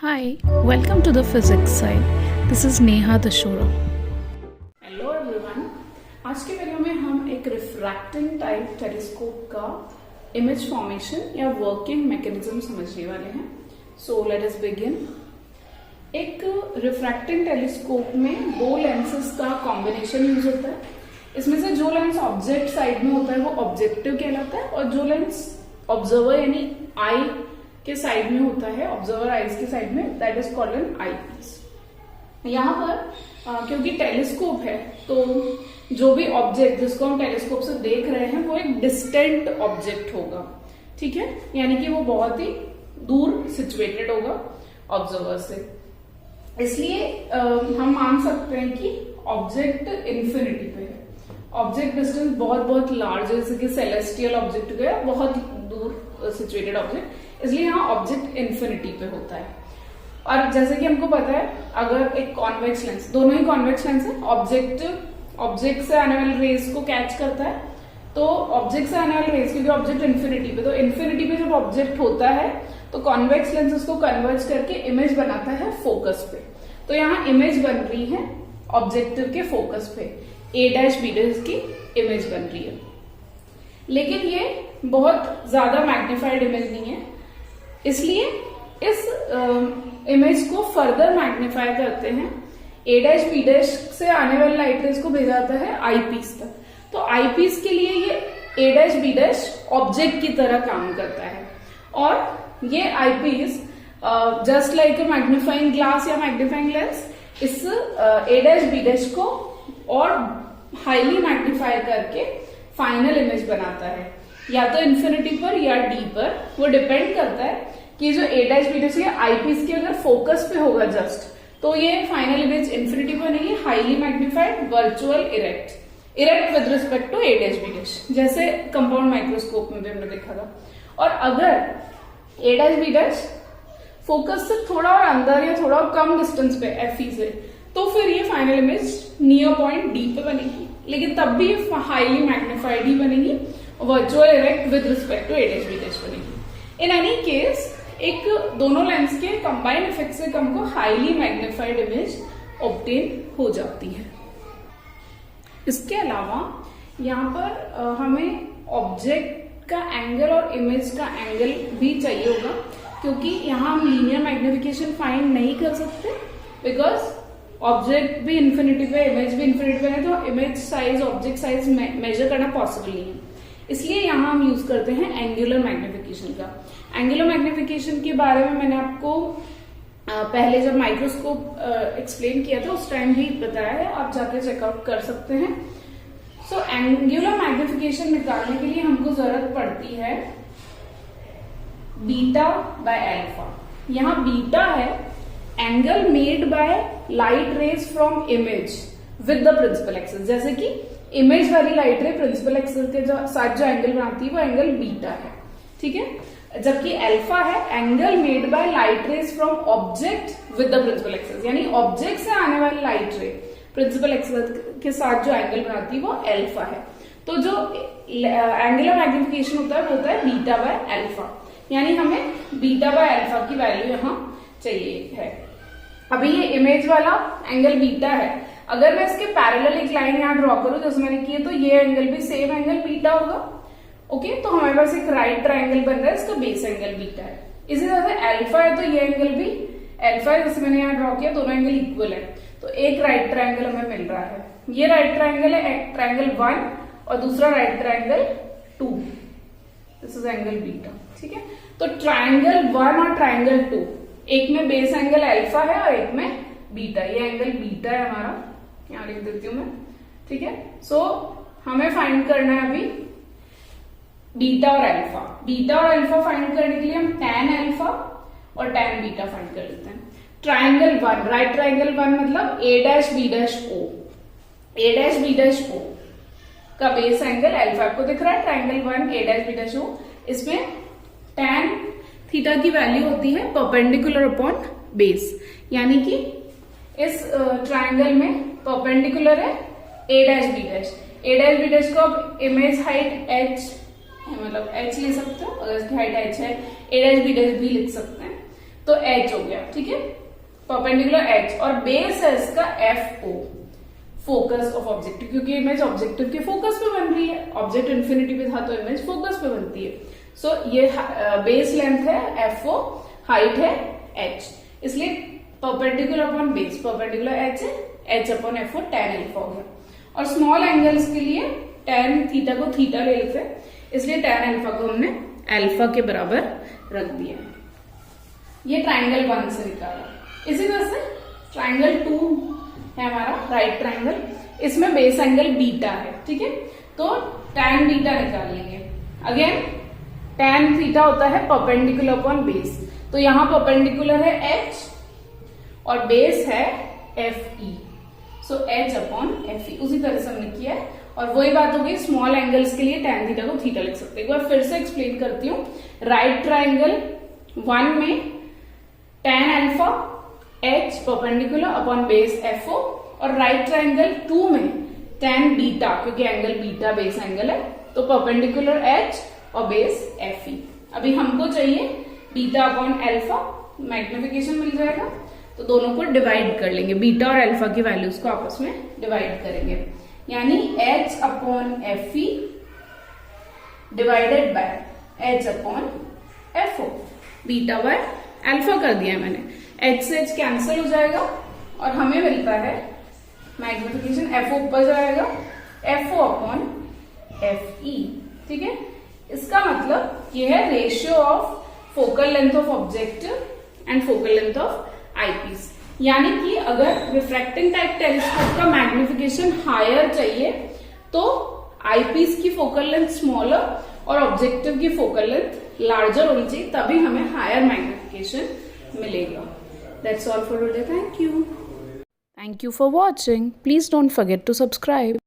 Hi, welcome to the physics side. This is Neha Dashora. Hello everyone, आज के video में हम एक रिफ्रैक्टिंग टाइप टेलीस्कोप का इमेज फॉर्मेशन या वर्किंग मैकेनिज्म समझने वाले हैं. So let us begin. एक रिफ्रैक्टिंग टेलीस्कोप में दो लेंसेज का कॉम्बिनेशन यूज होता है. इसमें से जो लेंस ऑब्जेक्ट साइड में होता है वो ऑब्जेक्टिव कहलाता है और जो लेंस ऑब्जर्वर यानी आई के साइड में होता है, ऑब्जर्वर आईज के साइड में, that is called an eyepiece. यहाँ पर क्योंकि टेलीस्कोप है तो जो भी ऑब्जेक्ट जिसको हम टेलीस्कोप से देख रहे हैं वो एक डिस्टेंट ऑब्जेक्ट होगा. ठीक है, यानी कि वो बहुत ही दूर सिचुएटेड होगा ऑब्जर्वर से. इसलिए हम मान सकते हैं कि ऑब्जेक्ट इन्फिनिटी पे है. ऑब्जेक्ट डिस्टेंस बहुत बहुत लार्ज है, जैसे कि सेलेस्टियल ऑब्जेक्ट गया बहुत दूर सिचुएटेड ऑब्जेक्ट, इसलिए यहाँ ऑब्जेक्ट इन्फिनिटी पे होता है. और जैसे कि हमको पता है अगर एक कॉन्वेक्स लेंस, दोनों ही कॉन्वेक्स लेंस है, ऑब्जेक्ट से आने वाले रेज को कैच करता है, तो ऑब्जेक्ट से आने वाले रेज क्योंकि ऑब्जेक्ट इन्फिनिटी पे, तो इन्फिनिटी पे जब ऑब्जेक्ट होता है तो कॉन्वेक्स लेंस उसको कन्वर्ज करके इमेज बनाता है फोकस पे. तो यहाँ इमेज बन रही है ऑब्जेक्टिव के फोकस पे, ए डैश बी डैश की इमेज बन रही है. लेकिन ये बहुत ज्यादा मैग्नीफाइड इमेज नहीं है, इसलिए इस इमेज को फर्दर मैग्नीफाई करते हैं. ए डैश बी डैश से आने वाले लाइट रेज को भेजा जाता है आई पीस तक. तो आई पीस के लिए ये A dash B dash object की तरह काम करता है और ये eyepiece just like a magnifying glass या मैग्नीफाइंग लेंस इस ए डैश बी डैश को और हाईली मैग्नीफाई करके फाइनल इमेज बनाता है, या तो इन्फिनिटी पर या डी पर. वो डिपेंड करता है कि जो ए डैश बी डैश या आई पीस के अगर फोकस पे होगा जस्ट, तो ये फाइनल इमेज इन्फिनिटी पर नहीं, highly magnified virtual erect with respect to A dash B dash, जैसे कंपाउंड माइक्रोस्कोप में भी हमने देखा था. और अगर A dash B dash focus से थोड़ा और अंदर या थोड़ा और कम डिस्टेंस पे एफई से, तो फिर ये final image near point D पे बनेगी, लेकिन तब भी हाईली मैग्नीफाइड ही बनेगी, virtual erect with respect to A dash B dash बनेगी. इन एनी केस एक दोनों लेंस के कंबाइंड इफेक्ट से हमको हाईली मैग्नीफाइड इमेज ऑब्टेन हो जाती है. इसके अलावा यहाँ पर हमें ऑब्जेक्ट का एंगल और इमेज का एंगल भी चाहिए होगा, क्योंकि यहाँ हम लीनियर मैग्निफिकेशन फाइंड नहीं कर सकते, बिकॉज ऑब्जेक्ट भी इन्फिनिटी पे, इमेज भी इन्फिनिटी पे है, तो image size object size measure करना पॉसिबल नहीं है. इसलिए यहाँ हम यूज करते हैं एंगुलर मैग्निफिकेशन का. एंगुलर मैग्निफिकेशन के बारे में मैंने आपको पहले जब माइक्रोस्कोप एक्सप्लेन किया था उस टाइम भी बताया है, आप जाके चेकआउट कर सकते हैं. सो एंगुलर मैग्निफिकेशन निकालने के लिए हमको जरूरत पड़ती है बीटा बाय अल्फा. यहाँ बीटा है angle made by light rays from image with the principal axis. जैसे कि इमेज वाली लाइट रे प्रिंसिपल एक्सिस के साथ जो एंगल बनाती है वो एंगल बीटा है. ठीक है, जबकि अल्फा है angle made by light rays from object with the principal axis, यानी ऑब्जेक्ट से आने वाली लाइट रे प्रिंसिपल एक्सिस के साथ जो एंगल बनाती है वो अल्फा है. तो जो एंगुलर मैग्निफिकेशन होता है वो होता है बीटा बाय अल्फा, यानी हमें बीटा बाय अल्फा की वैल्यू यहाँ चाहिए है. अभी ये इमेज वाला एंगल बीटा है, अगर मैं इसके पैरेलल एक लाइन यहाँ ड्रॉ करूं जैसे मैंने किया, तो ये एंगल भी सेम एंगल बीटा होगा. ओके, तो हमारे पास एक राइट ट्रायंगल बन रहा है, इसका बेस एंगल बीटा है. इसी तरह से अल्फा है तो ये एंगल भी अल्फा है, जैसे मैंने यहाँ ड्रॉ किया, दोनों एंगल इक्वल है, तो एक राइट ट्रायंगल हमें मिल रहा है. ये राइट ट्रायंगल है ट्रायंगल 1 और दूसरा right triangle 2. This is angle beta. ठीक है, तो ट्रायंगल 1 और ट्रायंगल 2, एक में बेस एंगल अल्फा है और एक में बीटा. ये एंगल बीटा है हमारा, यहाँ लिख देती हूं मैं. ठीक है, सो हमें फाइंड करना है अभी बीटा और अल्फा. बीटा और अल्फा फाइंड करने के लिए हम tan अल्फा और tan बीटा फाइंड कर लेते हैं. ट्रायंगल 1, राइट ट्रायंगल 1 मतलब ए डैश बी डैश ओ. ए डैश बी डैश ओ का बेस एंगल अल्फा आपको दिख रहा है. ट्रायंगल 1 ए डैश बी डैश ओ, इसमें tan थीटा की वैल्यू होती है परपेंडिकुलर अपॉन बेस, यानी कि इस ट्रायंगल में परपेंडिकुलर है ए डैश बी डैश. ए डैश बी डैश को अब इमेज हाइट h मतलब h ले सकते हो, अगर इसकी हाइट h है, ए डैश बी डैश भी लिख सकते हैं. तो एच हो गया, ठीक है, परपेंडिकुलर एच, और बेस है इसका F O, focus of objective, क्योंकि इमेज ऑब्जेक्टिव के फोकस पे बन रही है, ऑब्जेक्ट इन्फिनिटी पे था तो इमेज फोकस पे बनती है। सो ये बेस लेंथ है एफ ओ, हाइट है एच, इसलिए perpendicular upon base, perpendicular H है, H upon F O tan alpha हो गया। और स्मॉल एंगल्स के लिए tan थीटा को थीटा ले लेते हैं, इसलिए tan अल्फा को हमने अल्फा के बराबर रख दिया। ये ट्राइंगल 1 से निकाला। इसी तरह से ट्राइंगल 2 है हमारा राइट ट्राइंगल, इसमें बेस एंगल बीटा है, ठीक है, तो tan बीटा निकाल लेंगे। अगेन tan थीटा होता है परपेंडिकुलर अपॉन बेस, तो यहां परपेंडिकुलर है h और बेस है एफ ई, सो h अपॉन एफ ई, उसी तरह से हमने किया है। और वही बात हो गई स्मॉल एंगल्स के लिए tan थीटा को थीटा लिख सकते हैं। एक बार फिर से एक्सप्लेन करती हूँ। राइट ट्राइंगल 1 में tan alpha h perpendicular upon base F O, और राइट ट्राइंगल 2 में tan बीटा, क्योंकि एंगल बीटा बेस एंगल है, तो परपेंडिकुलर h और बेस एफ ई। अभी हमको चाहिए बीटा अपॉन अल्फा, मैग्निफिकेशन मिल जाएगा, तो दोनों को डिवाइड कर लेंगे, बीटा और अल्फा की वैल्यूज को आपस में डिवाइड करेंगे, यानी h upon F E divided by h upon F O, beta by alpha कर दिया है मैंने, h से h कैंसिल हो जाएगा और हमें मिलता है मैग्निफिकेशन f ऊपर जाएगा, F O upon F E, ठीक है। इसका मतलब ये है ratio of focal length of objective and focal length of eyepiece, यानी कि अगर रिफ्रैक्टिंग टाइप टेलीस्कोप का मैग्निफिकेशन हायर चाहिए तो आईपीस की फोकल लेंथ स्मॉलर और ऑब्जेक्टिव की फोकल लेंथ लार्जर होनी चाहिए, तभी हमें हायर मैग्निफिकेशन मिलेगा। That's all for today, thank you. Thank you for watching. Please don't forget to subscribe.